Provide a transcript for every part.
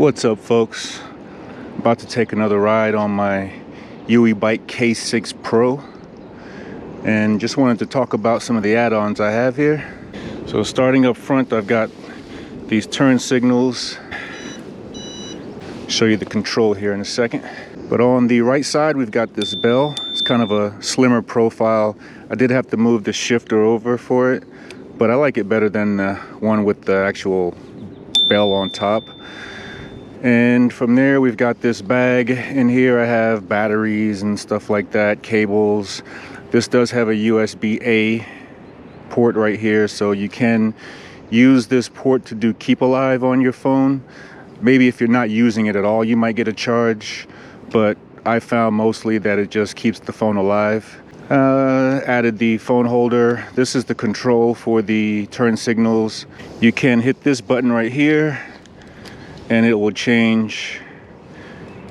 What's up, folks? About to take another ride on my Euybike K6 Pro, and just wanted to talk about some of the add-ons I have here. So starting up front, I've got these turn signals. Show you the control here in a second. But on the right side, we've got this bell. It's kind of a slimmer profile. I did have to move the shifter over for it, but I like it better than the one with the actual bell on top. And from there, we've got this bag. In here I have batteries and stuff like that, cables. This does have a USB-A port right here, so you can use this port to do keep alive on your phone. Maybe if you're not using it at all, you might get a charge, but I found mostly that it just keeps the phone alive. Added the phone holder. This is the control for the turn signals. You can hit this button right here and it will change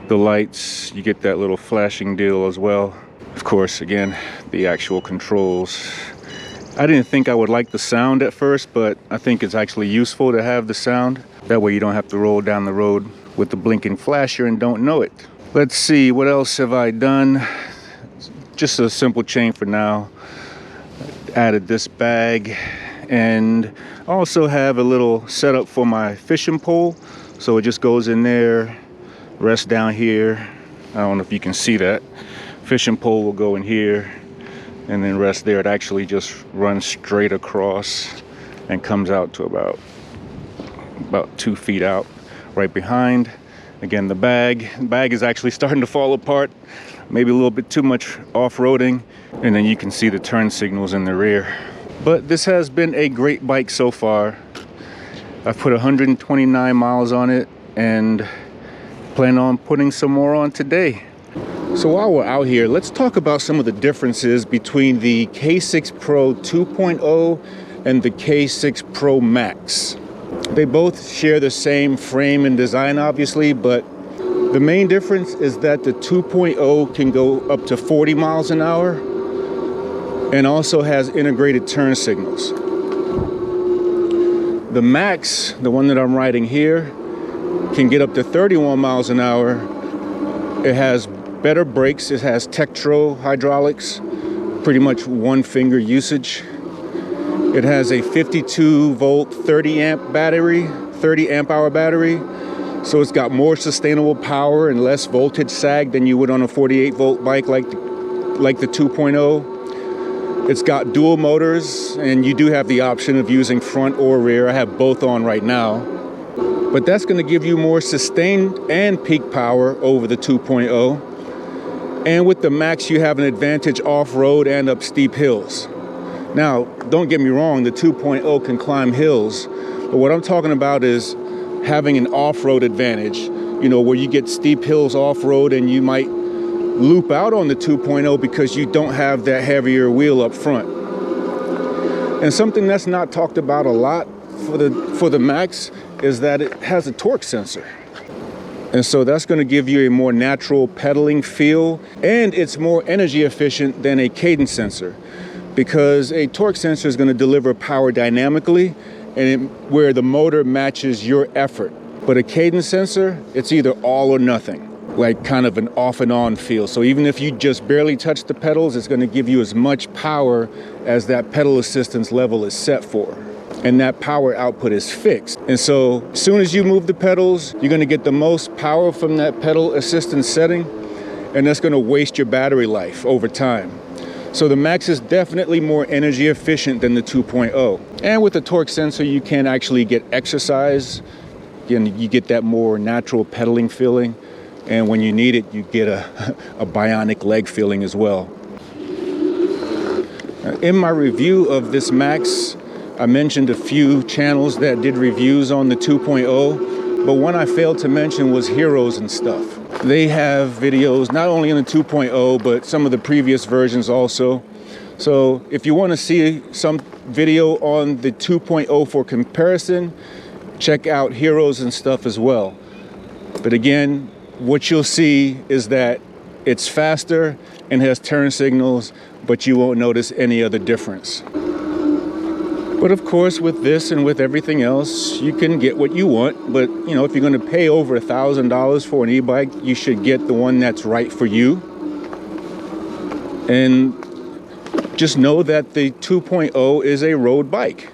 the lights. You get that little flashing deal as well. Of course, again, the actual controls. I didn't think I would like the sound at first, but I think it's actually useful to have the sound. That way you don't have to roll down the road with the blinking flasher and don't know it. Let's see, what else have I done? Just a simple chain for now. Added this bag, and also have a little setup for my fishing pole. So it just goes in there, rests down here. I don't know if you can see that. Fishing pole will go in here and then rest there. It actually just runs straight across and comes out to about 2 feet out. Right behind, again, the bag is actually starting to fall apart. Maybe a little bit too much off-roading. And then you can see the turn signals in the rear. But this has been a great bike so far. I've put 129 miles on it and plan on putting some more on today. So while we're out here, let's talk about some of the differences between the K6 Pro 2.0 and the K6 Pro Max. They both share the same frame and design, obviously, but the main difference is that the 2.0 can go up to 40 miles an hour and also has integrated turn signals. The Max, the one that I'm riding here, can get up to 31 miles an hour. It has better brakes. It has Tektro hydraulics, pretty much one finger usage. It has a 52 volt, 30 amp hour battery. So it's got more sustainable power and less voltage sag than you would on a 48 volt bike like the 2.0. It's got dual motors, and you do have the option of using front or rear. I have both on right now. But that's going to give you more sustained and peak power over the 2.0. And with the Max, you have an advantage off-road and up steep hills. Now, don't get me wrong, the 2.0 can climb hills. But what I'm talking about is having an off-road advantage, you know, where you get steep hills off-road and you might loop out on the 2.0 because you don't have that heavier wheel up front. And something that's not talked about a lot for the Max is that it has a torque sensor. And so that's going to give you a more natural pedaling feel, and it's more energy efficient than a cadence sensor, because a torque sensor is going to deliver power dynamically and where the motor matches your effort. But a cadence sensor, it's either all or nothing, like kind of an off and on feel. So even if you just barely touch the pedals, it's going to give you as much power as that pedal assistance level is set for. And that power output is fixed. And so as soon as you move the pedals, you're going to get the most power from that pedal assistance setting, and that's going to waste your battery life over time. So the Max is definitely more energy efficient than the 2.0. And with the torque sensor, you can actually get exercise. You get that more natural pedaling feeling. And when you need it, you get a bionic leg feeling as well. In my review of this Max, I mentioned a few channels that did reviews on the 2.0, but one I failed to mention was Heroes and Stuff. They have videos not only on the 2.0, but some of the previous versions also. So if you want to see some video on the 2.0 for comparison, check out Heroes and Stuff as well. But again, what you'll see is that it's faster and has turn signals, but you won't notice any other difference. But of course, with this and with everything else, you can get what you want. But you know, if you're going to pay over $1,000 for an e-bike, you should get the one that's right for you. And just know that the 2.0 is a road bike.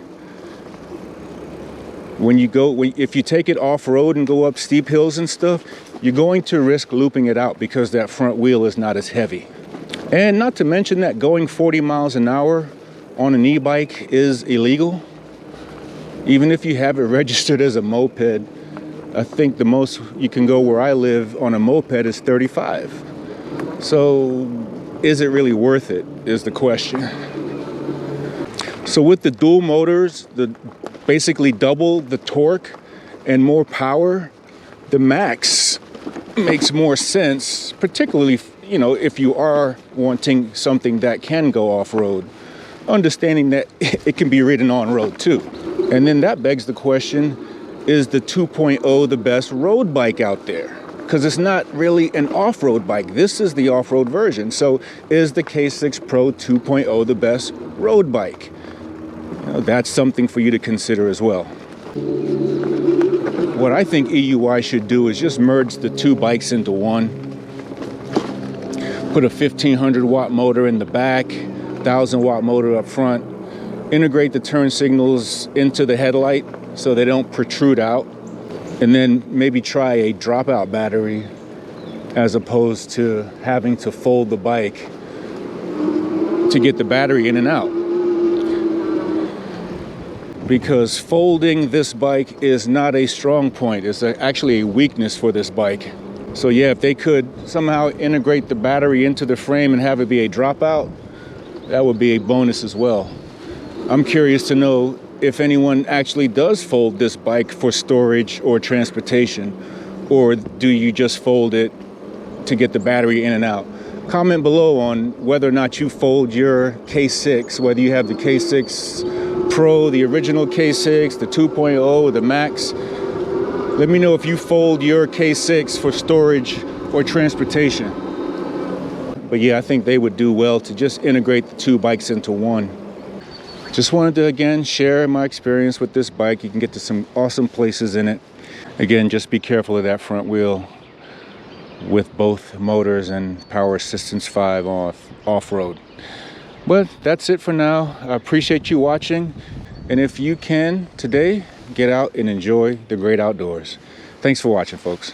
If you take it off-road and go up steep hills and stuff, you're going to risk looping it out because that front wheel is not as heavy. And not to mention that going 40 miles an hour on an e-bike is illegal. Even if you have it registered as a moped, I think the most you can go where I live on a moped is 35. So is it really worth it is the question. So with the dual motors, basically double the torque and more power, the Max makes more sense, particularly, you know, if you are wanting something that can go off-road, understanding that it can be ridden on road too. And then that begs the question, is the 2.0 the best road bike out there? Because it's not really an off-road bike. This is the off-road version. So is the K6 Pro 2.0 the best road bike? You know, that's something for you to consider as well. What I think EUI should do is just merge the two bikes into one. Put a 1500 watt motor in the back, 1000 watt motor up front. Integrate the turn signals into the headlight so they don't protrude out. And then maybe try a dropout battery as opposed to having to fold the bike to get the battery in and out. Because folding this bike is not a strong point. It's actually a weakness for this bike. So yeah, if they could somehow integrate the battery into the frame and have it be a dropout, that would be a bonus as well. I'm curious to know if anyone actually does fold this bike for storage or transportation, or do you just fold it to get the battery in and out? Comment below on whether or not you fold your K6, whether you have the K6 Pro, the original K6, the 2.0, the Max. Let me know if you fold your K6 for storage or transportation. But yeah, I think they would do well to just integrate the two bikes into one. Just wanted to, again, share my experience with this bike. You can get to some awesome places in it. Again, just be careful of that front wheel with both motors and Power Assistance 5 off-road. But that's it for now. I appreciate you watching. And if you can today, get out and enjoy the great outdoors. Thanks for watching, folks.